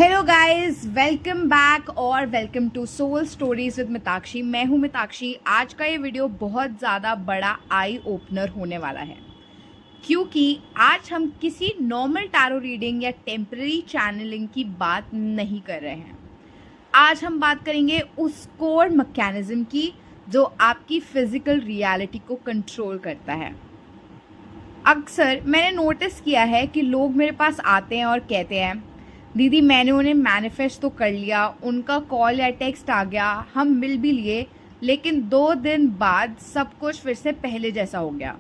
Hello guys, welcome back और welcome to soul stories with Mitakshi. मैं हूं मिताक्षी। आज का ये वीडियो बहुत ज़्यादा बड़ा आई ओपनर होने वाला है, क्योंकि आज हम किसी नॉर्मल टैरो रीडिंग या टेम्पररी चैनलिंग की बात नहीं कर रहे हैं। आज हम बात करेंगे उस कोर मैकेनिज्म की जो आपकी फिजिकल रियलिटी को कंट्रोल करता है। अक्सर मैंने नोटिस किया है कि लोग मेरे पास आते हैं और कहते हैं, दीदी मैंने उन्हें मैनिफेस्ट तो कर लिया, उनका कॉल या टेक्स्ट आ गया, हम मिल भी लिए, लेकिन 2 दिन बाद सब कुछ फिर से पहले जैसा हो गया,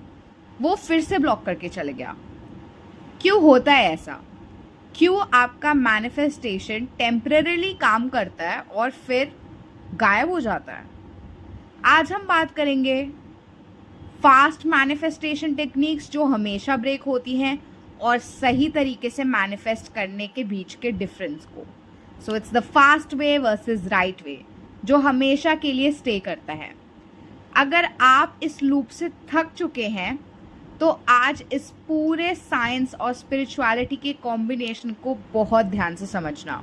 वो फिर से ब्लॉक करके चले गया। क्यों होता है ऐसा? क्यों आपका मैनिफेस्टेशन टेम्परेरीली काम करता है और फिर गायब हो जाता है? आज हम बात करेंगे फास्ट मैनिफेस्टेशन टेक्निक्स जो हमेशा ब्रेक होती हैं और सही तरीके से मैनिफेस्ट करने के बीच के डिफरेंस को। So it's the fast way versus right way जो हमेशा के लिए स्टे करता है। अगर आप इस लूप से थक चुके हैं तो आज इस पूरे साइंस और स्पिरिचुअलिटी के कॉम्बिनेशन को बहुत ध्यान से समझना।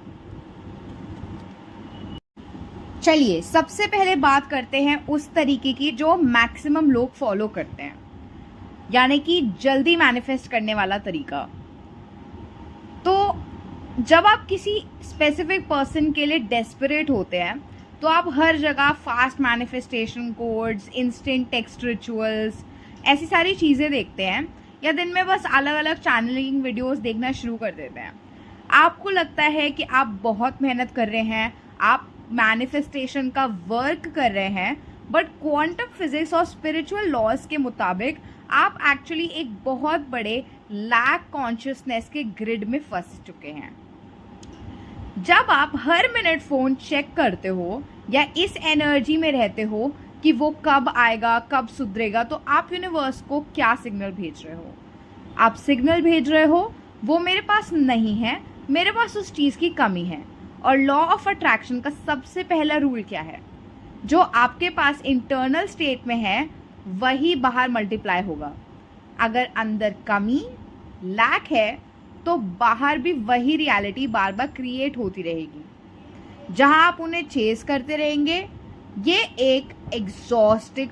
चलिए सबसे पहले बात करते हैं उस तरीके की जो मैक्सिमम लोग फॉलो करते हैं, यानी कि जल्दी मैनिफेस्ट करने वाला तरीका। तो जब आप किसी स्पेसिफिक पर्सन के लिए डेस्परेट होते हैं तो आप हर जगह fast manifestation codes, instant text rituals, ऐसी सारी चीज़ें देखते हैं, या दिन में बस अलग अलग चैनलिंग वीडियोस देखना शुरू कर देते हैं। आपको लगता है कि आप बहुत मेहनत कर रहे हैं, आप मैनिफेस्टेशन का वर्क कर रहे हैं, बट क्वांटम फिजिक्स और स्पिरिचुअल लॉज के मुताबिक आप एक्चुअली एक बहुत बड़े लैक कॉन्शियसनेस के ग्रिड में फंस चुके हैं। जब आप हर मिनट फोन चेक करते हो या इस एनर्जी में रहते हो कि वो कब आएगा, कब सुधरेगा, तो आप यूनिवर्स को क्या सिग्नल भेज रहे हो? आप सिग्नल भेज रहे हो वो मेरे पास नहीं है, मेरे पास उस चीज़ की कमी है। और लॉ ऑफ अट्रैक्शन का सबसे पहला रूल क्या है? जो आपके पास इंटरनल स्टेट में है वही बाहर मल्टीप्लाई होगा। अगर अंदर कमी, लैक है, तो बाहर भी वही रियलिटी बार बार क्रिएट होती रहेगी। जहां आप उन्हें चेज करते रहेंगे, ये एक एग्जॉस्टिंग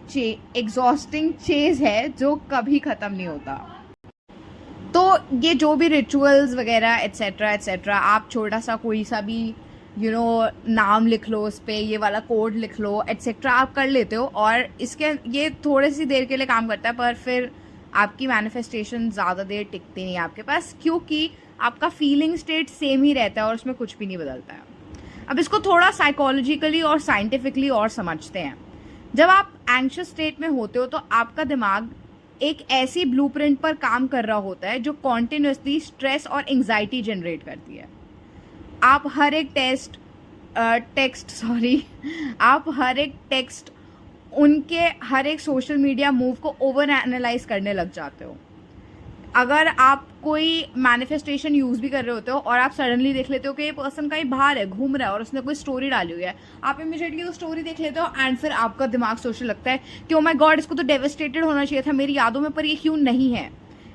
चेज है जो कभी खत्म नहीं होता। तो ये जो भी रिचुअल्स वगैरह एट्सेट्रा एट्सेट्रा, आप छोटा सा कोई सा भी नाम लिख लो, उस पर ये वाला कोड लिख लो एट्सेट्रा, आप कर लेते हो और इसके ये थोड़ी सी देर के लिए काम करता है, पर फिर आपकी मैनिफेस्टेशन ज़्यादा देर टिकती नहीं है आपके पास, क्योंकि आपका फीलिंग स्टेट सेम ही रहता है और उसमें कुछ भी नहीं बदलता है। अब इसको थोड़ा साइकोलॉजिकली और साइंटिफिकली और समझते हैं। जब आप एंग्शियस स्टेट में होते हो तो आपका दिमाग एक ऐसी ब्लूप्रिंट पर काम कर रहा होता है जो कॉन्टिन्यूसली स्ट्रेस और एंग्जाइटी जनरेट करती है। आप हर एक टेक्स्ट उनके हर एक सोशल मीडिया मूव को ओवर एनालाइज करने लग जाते हो। अगर आप कोई मैनिफेस्टेशन यूज़ भी कर रहे होते हो और आप सडनली देख लेते हो कि ये पर्सन कहीं बाहर है, घूम रहा है और उसने कोई स्टोरी डाली हुई है, आप इमीडिएटली वो स्टोरी देख लेते हो एंड फिर आपका दिमाग सोचने लगता है कि ओ माय गॉड, इसको तो डेविस्टेटेड होना चाहिए था मेरी यादों में, पर ये क्यों नहीं है,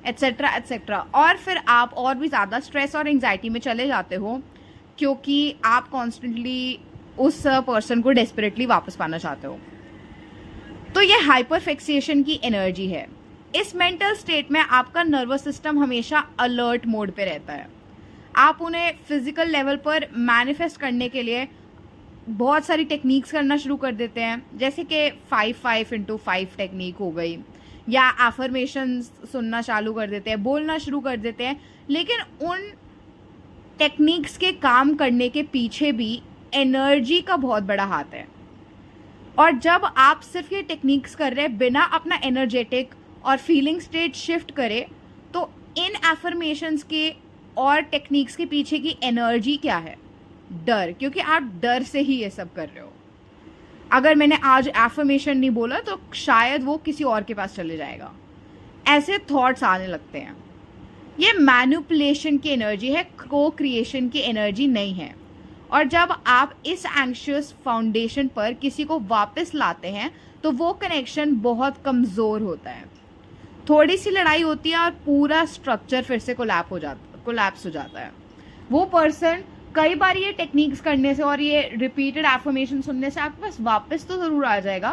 एट्सेट्रा एट्सेट्रा। और फिर आप और भी ज़्यादा स्ट्रेस और एंग्जाइटी में चले जाते हो, क्योंकि आप कॉन्स्टेंटली उस पर्सन को डेस्परेटली वापस पाना चाहते हो। तो ये हाइपर फिक्सेशन की एनर्जी है। इस मेंटल स्टेट में आपका नर्वस सिस्टम हमेशा अलर्ट मोड पे रहता है। आप उन्हें फिजिकल लेवल पर मैनिफेस्ट करने के लिए बहुत सारी टेक्निक्स करना शुरू कर देते हैं, जैसे कि 5-5x5 टेक्निक हो गई, या एफर्मेशंस सुनना चालू कर देते हैं, बोलना शुरू कर देते हैं। लेकिन उन टेक्निक्स के काम करने के पीछे भी एनर्जी का बहुत बड़ा हाथ है। और जब आप सिर्फ ये टेक्निक्स कर रहे हैं बिना अपना एनर्जेटिक और फीलिंग स्टेट शिफ्ट करे, तो इन एफर्मेशंस के और टेक्निक्स के पीछे की एनर्जी क्या है? डर, क्योंकि आप डर से ही ये सब कर रहे हो। अगर मैंने आज एफर्मेशन नहीं बोला तो शायद वो किसी और के पास चले जाएगा, ऐसे थॉट्स आने लगते हैं। ये मैनिपुलेशन की एनर्जी है, को क्रिएशन की एनर्जी नहीं है। और जब आप इस एंग्शियस फाउंडेशन पर किसी को वापस लाते हैं तो वो कनेक्शन बहुत कमज़ोर होता है। थोड़ी सी लड़ाई होती है और पूरा स्ट्रक्चर फिर से कोलैप्स हो जाता है। वो पर्सन कई बार ये टेक्निक्स करने से और ये रिपीटेड एफर्मेशन सुनने से आपके पास वापस तो ज़रूर आ जाएगा,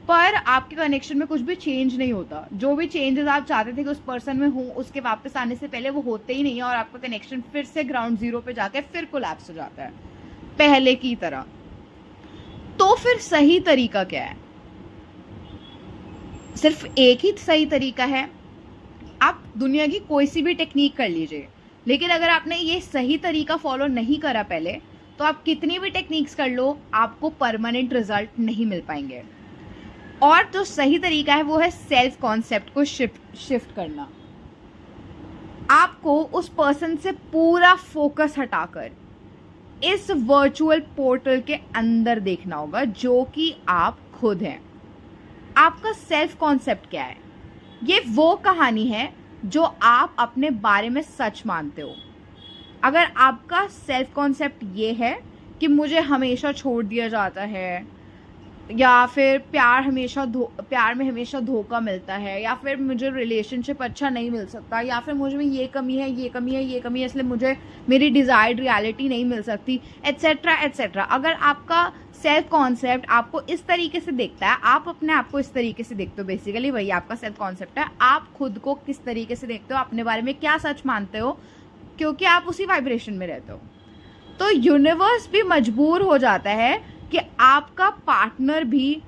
पर आपके कनेक्शन में कुछ भी चेंज नहीं होता। जो भी चेंजेस आप चाहते थे कि उस पर्सन में हो, उसके वापस आने से पहले वो होते ही नहीं है, और आपका कनेक्शन फिर से ग्राउंड जीरो पे जाके फिर कोलैप्स हो जाता है पहले की तरह। तो फिर सही तरीका क्या है? सिर्फ एक ही सही तरीका है। आप दुनिया की कोई सी भी टेक्निक कर लीजिए, लेकिन अगर आपने ये सही तरीका फॉलो नहीं करा पहले, तो आप कितनी भी टेक्निक्स कर लो, आपको परमानेंट रिजल्ट नहीं मिल पाएंगे। और जो सही तरीका है वो है सेल्फ कॉन्सेप्ट को शिफ्ट करना। आपको उस पर्सन से पूरा फोकस हटाकर इस वर्चुअल पोर्टल के अंदर देखना होगा, जो कि आप खुद हैं। आपका सेल्फ कॉन्सेप्ट क्या है? ये वो कहानी है जो आप अपने बारे में सच मानते हो। अगर आपका सेल्फ कॉन्सेप्ट ये है कि मुझे हमेशा छोड़ दिया जाता है, या फिर प्यार में हमेशा धोखा मिलता है, या फिर मुझे रिलेशनशिप अच्छा नहीं मिल सकता, या फिर मुझ में ये कमी है, ये कमी है, ये कमी है, इसलिए मुझे मेरी डिज़ायर्ड रियलिटी नहीं मिल सकती, एट्सेट्रा एट्सेट्रा। अगर आपका सेल्फ कॉन्सेप्ट आपको इस तरीके से देखता है, आप अपने आप को इस तरीके से देखते हो, बेसिकली वही आपका सेल्फ कॉन्सेप्ट है। आप खुद को किस तरीके से देखते हो, अपने बारे में क्या सच मानते हो, क्योंकि आप उसी वाइब्रेशन में रहते हो। तो यूनिवर्स भी मजबूर हो जाता है कि आपका पार्टनर भी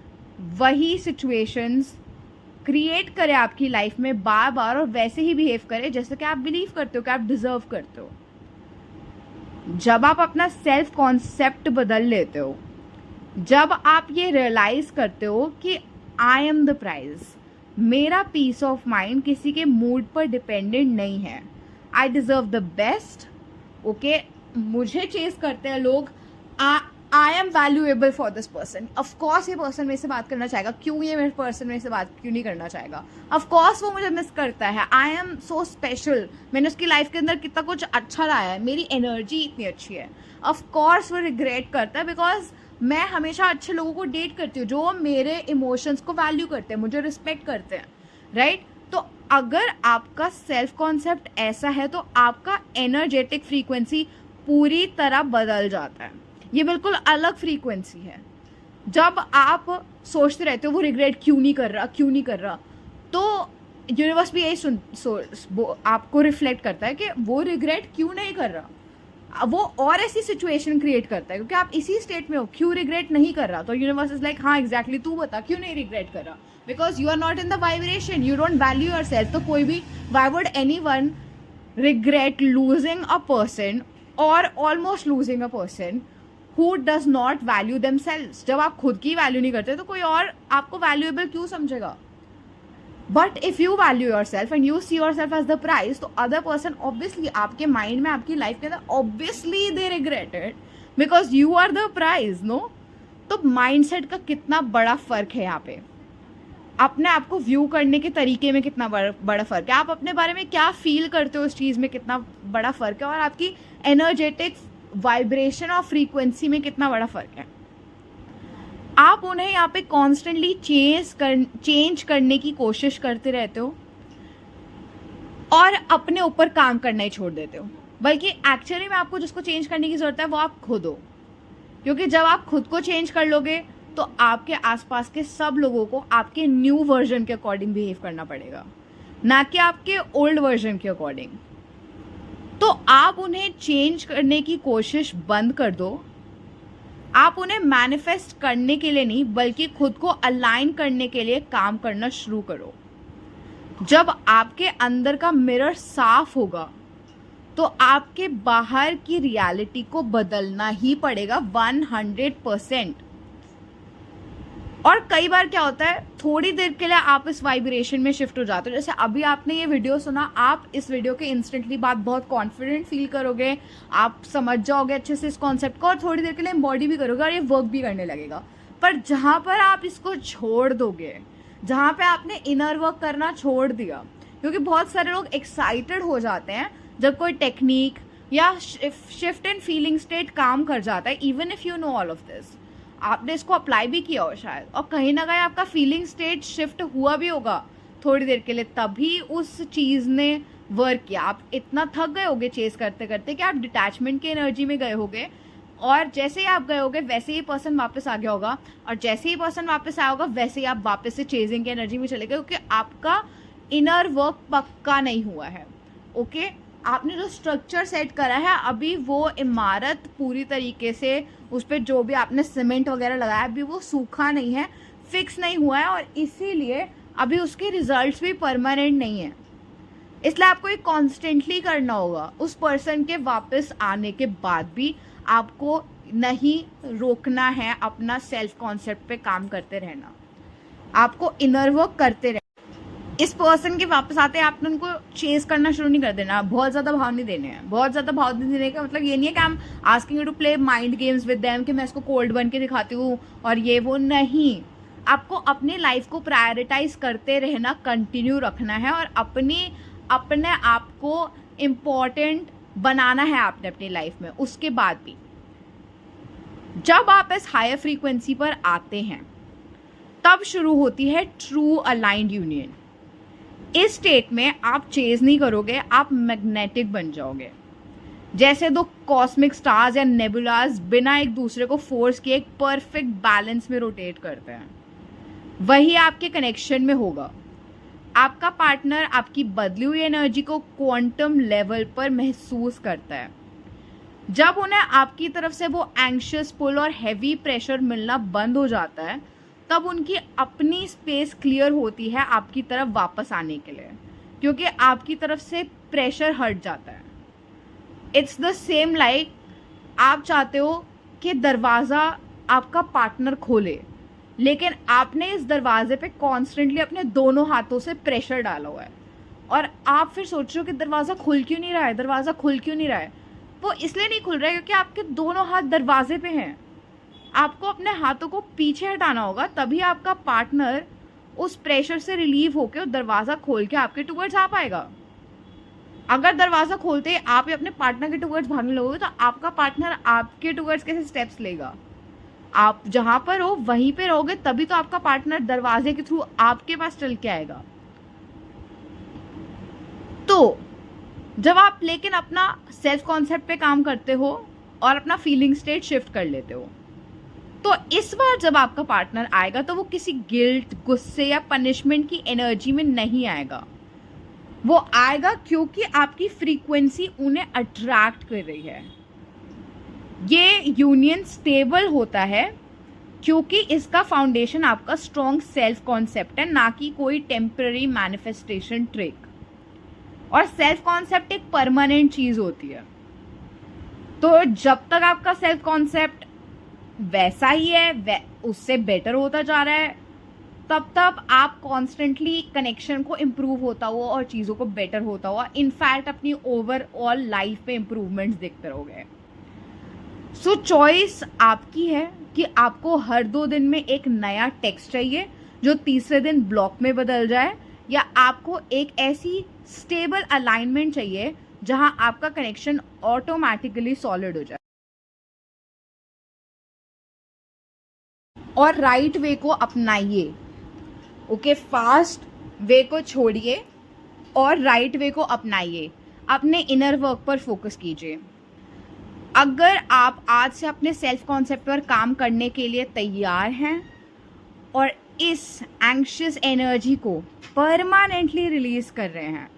वही सिचुएशंस क्रिएट करे आपकी लाइफ में बार बार, और वैसे ही बिहेव करे जैसे कि आप बिलीव करते हो कि आप डिजर्व करते हो। जब आप अपना सेल्फ कॉन्सेप्ट बदल लेते हो, जब आप ये रियलाइज करते हो कि आई एम द प्राइज, मेरा पीस ऑफ माइंड किसी के मूड पर डिपेंडेंट नहीं है, I deserve the best, okay, मुझे चेस करते हैं लोग, I am valuable for this person. Of course ये पर्सन मेरे से बात करना चाहेगा, क्यों ये मेरे पर्सन मेरे से बात क्यों नहीं करना चाहेगा? ऑफकोर्स वो मुझे मिस करता है, आई एम सो स्पेशल, मैंने उसकी लाइफ के अंदर कितना कुछ अच्छा लाया है, मेरी एनर्जी इतनी अच्छी है। ऑफकोर्स वो रिग्रेट करता है, बिकॉज मैं हमेशा अच्छे लोगों को डेट करती हूँ जो मेरे इमोशंस को वैल्यू करते हैं, मुझे रिस्पेक्ट करते हैं, राइट? तो अगर आपका सेल्फ कॉन्सेप्ट ऐसा है तो आपका एनर्जेटिक फ्रीक्वेंसी पूरी तरह बदल जाता है। ये बिल्कुल अलग फ्रीक्वेंसी है। जब आप सोचते रहते हो वो रिग्रेट क्यों नहीं कर रहा, तो यूनिवर्स भी यही आपको रिफ्लेक्ट करता है कि वो रिग्रेट क्यों नहीं कर रहा, वो और ऐसी सिचुएशन क्रिएट करता है क्योंकि आप इसी स्टेट में हो, क्यों रिग्रेट नहीं कर रहा। तो यूनिवर्स इज लाइक, हाँ एग्जैक्टली, तू बता क्यों नहीं रिग्रेट कर रहा, because you are not in the vibration, you don't value yourself. तो कोई भी, why would anyone regret losing a person और almost losing a person who does not value themselves? जब आप खुद की वैल्यू नहीं करते तो कोई और आपको वैल्यूएबल क्यों समझेगा? But if you value yourself and you see yourself as the prize, तो अदर पर्सन ऑब्वियसली आपके माइंड में, आपकी लाइफ के अंदर obviously they regretted because you are the prize, no? तो माइंडसेट का कितना बड़ा फर्क है यहाँ पे, अपने आप को व्यू करने के तरीके में कितना बड़ा फर्क है, आप अपने बारे में क्या फील करते हो उस चीज़ में कितना बड़ा फर्क है, और आपकी एनर्जेटिक वाइब्रेशन और फ्रीक्वेंसी में कितना बड़ा फर्क है। आप उन्हें यहाँ पे कॉन्स्टेंटली चेंज करने की कोशिश करते रहते हो और अपने ऊपर काम करना ही छोड़ देते हो, बल्कि एक्चुअली में आपको जिसको चेंज करने की जरूरत है वो आप खुद हो। क्योंकि जब आप खुद को चेंज कर लोगे तो आपके आसपास के सब लोगों को आपके न्यू वर्जन के अकॉर्डिंग बिहेव करना पड़ेगा, ना कि आपके ओल्ड वर्जन के अकॉर्डिंग। तो आप उन्हें चेंज करने की कोशिश बंद कर दो। आप उन्हें मैनिफेस्ट करने के लिए नहीं, बल्कि खुद को अलाइन करने के लिए काम करना शुरू करो। जब आपके अंदर का मिरर साफ होगा तो आपके बाहर की रियलिटी को बदलना ही पड़ेगा 100%। और कई बार क्या होता है, थोड़ी देर के लिए आप इस वाइब्रेशन में शिफ्ट हो जाते हो। जैसे अभी आपने ये वीडियो सुना, आप इस वीडियो के इंस्टेंटली बाद बहुत कॉन्फिडेंट फील करोगे, आप समझ जाओगे अच्छे से इस कॉन्सेप्ट को, और थोड़ी देर के लिए एम्बॉडी भी करोगे और ये वर्क भी करने लगेगा। पर जहाँ पर आप इसको छोड़ दोगे, जहाँ पे आपने इनर वर्क करना छोड़ दिया, क्योंकि बहुत सारे लोग एक्साइटेड हो जाते हैं जब कोई टेक्निक या शिफ्ट इन फीलिंग स्टेट काम कर जाता है, even if you know all of this, आपने इसको अप्लाई भी किया हो शायद, और कहीं ना कहीं आपका फीलिंग स्टेट शिफ्ट हुआ भी होगा थोड़ी देर के लिए, तभी उस चीज़ ने वर्क किया, आप इतना थक गए होगे चेस करते करते कि आप डिटैचमेंट की एनर्जी में गए होगे, और जैसे ही आप गए होगे वैसे ही पर्सन वापस आ गया होगा, और जैसे ही पर्सन वापस आया होगा वैसे ही आप वापस से चेजिंग की एनर्जी में चले गए, क्योंकि आपका इनर वर्क पक्का नहीं हुआ है। ओके, आपने जो स्ट्रक्चर सेट करा है, अभी वो इमारत पूरी तरीके से उस पर जो भी आपने सीमेंट वगैरह लगाया अभी वो सूखा नहीं है, फिक्स नहीं हुआ है, और इसीलिए अभी उसके रिजल्ट्स भी परमानेंट नहीं है। इसलिए आपको ये कॉन्स्टेंटली करना होगा। उस पर्सन के वापस आने के बाद भी आपको नहीं रोकना है, अपना सेल्फ कॉन्सेप्ट पे काम करते रहना, आपको इनर वर्क करते रहना। इस पर्सन के वापस आते हैं आपने उनको चेस करना शुरू नहीं कर देना, बहुत ज़्यादा भाव नहीं देने हैं। बहुत ज़्यादा भाव देने का मतलब ये नहीं है कि हम asking you to play mind games with them, कि मैं इसको कोल्ड बन के दिखाती हूँ और ये वो नहीं। आपको अपनी लाइफ को प्रायोरिटाइज करते रहना, कंटिन्यू रखना है, और अपने आप को इम्पॉर्टेंट बनाना है आपने अपनी लाइफ में। उसके बाद भी जब आप इस हायर फ्रीक्वेंसी पर आते हैं तब शुरू होती है ट्रू अलाइंड यूनियन। इस स्टेट में आप चेज नहीं करोगे, आप मैग्नेटिक बन जाओगे। जैसे दो कॉस्मिक स्टार्स या नेबुलास बिना एक दूसरे को फोर्स किए एक परफेक्ट बैलेंस में रोटेट करते हैं, वही आपके कनेक्शन में होगा। आपका पार्टनर आपकी बदली हुई एनर्जी को क्वांटम लेवल पर महसूस करता है। जब उन्हें आपकी तरफ से वो एंग्शियस पुल और हैवी प्रेशर मिलना बंद हो जाता है, तब उनकी अपनी स्पेस क्लियर होती है आपकी तरफ वापस आने के लिए, क्योंकि आपकी तरफ से प्रेशर हट जाता है। इट्स द सेम लाइक आप चाहते हो कि दरवाज़ा आपका पार्टनर खोले, लेकिन आपने इस दरवाजे पे कॉन्स्टेंटली अपने दोनों हाथों से प्रेशर डाला हुआ है, और आप फिर सोच रहे हो कि दरवाज़ा खुल क्यों नहीं रहा है, दरवाज़ा खुल क्यों नहीं रहा है। वो इसलिए नहीं खुल रहा है क्योंकि आपके दोनों हाथ दरवाजे पे हैं। आपको अपने हाथों को पीछे हटाना होगा, तभी आपका पार्टनर उस प्रेशर से रिलीव होकर दरवाज़ा खोल के आपके टुवर्ड्स आ पाएगा। अगर दरवाज़ा खोलते ही आप अपने पार्टनर के टुवर्ड्स भागने लगोगे तो आपका पार्टनर आपके टुवर्ड्स कैसे स्टेप्स लेगा। आप जहाँ पर हो वहीं पे रहोगे, तभी तो आपका पार्टनर दरवाजे के थ्रू आपके पास चल के आएगा। तो जब आप लेकिन अपना सेल्फ कॉन्सेप्ट पे काम करते हो और अपना फीलिंग स्टेट शिफ्ट कर लेते हो, तो इस बार जब आपका पार्टनर आएगा तो वो किसी गिल्ट, गुस्से या पनिशमेंट की एनर्जी में नहीं आएगा। वो आएगा क्योंकि आपकी फ्रीक्वेंसी उन्हें अट्रैक्ट कर रही है। ये यूनियन स्टेबल होता है क्योंकि इसका फाउंडेशन आपका स्ट्रॉन्ग सेल्फ कॉन्सेप्ट है, ना कि कोई टेम्पररी मैनिफेस्टेशन ट्रिक। और सेल्फ कॉन्सेप्ट एक परमानेंट चीज होती है। तो जब तक आपका सेल्फ कॉन्सेप्ट वैसा ही है, उससे बेटर होता जा रहा है, तब तक आप कॉन्स्टेंटली कनेक्शन को इम्प्रूव होता हुआ और चीज़ों को बेटर होता हुआ, इनफैक्ट अपनी ओवरऑल लाइफ पे इम्प्रूवमेंट्स देखते रहोगे। सो चॉइस आपकी है कि आपको हर 2 दिन में एक नया टेक्स्ट चाहिए जो तीसरे दिन ब्लॉक में बदल जाए, या आपको एक ऐसी स्टेबल अलाइनमेंट चाहिए जहां आपका कनेक्शन ऑटोमेटिकली सॉलिड हो जाए। और राइट वे को अपनाइए। ओके, फास्ट वे को छोड़िए और राइट वे को अपनाइए। अपने इनर वर्क पर फोकस कीजिए। अगर आप आज से अपने सेल्फ कॉन्सेप्ट पर काम करने के लिए तैयार हैं और इस एंग्शियस एनर्जी को परमानेंटली रिलीज कर रहे हैं,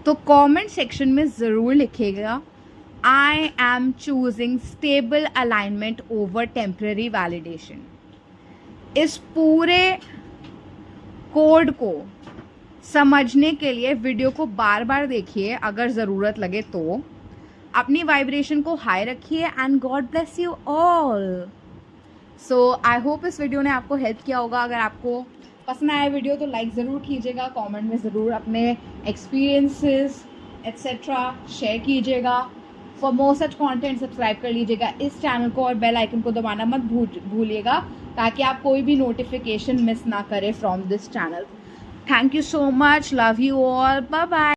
तो कमेंट सेक्शन में ज़रूर लिखिएगा, I am choosing stable alignment over temporary validation. इस पूरे कोड को समझने के लिए वीडियो को बार बार देखिए, अगर ज़रूरत लगे तो। अपनी वाइब्रेशन को हाई रखिए and God bless you all. So I hope इस वीडियो ने आपको हेल्प किया होगा। अगर आपको पसंद आया वीडियो तो लाइक ज़रूर कीजिएगा, कमेंट में ज़रूर अपने एक्सपीरियंसेस एट्सेट्रा शेयर कीजिएगा। For more such content subscribe कर लीजिएगा इस चैनल को और बेल आइकन को दबाना मत भूलिएगा, ताकि आप कोई भी नोटिफिकेशन मिस ना करें from this channel. Thank you so much, love you all, bye bye.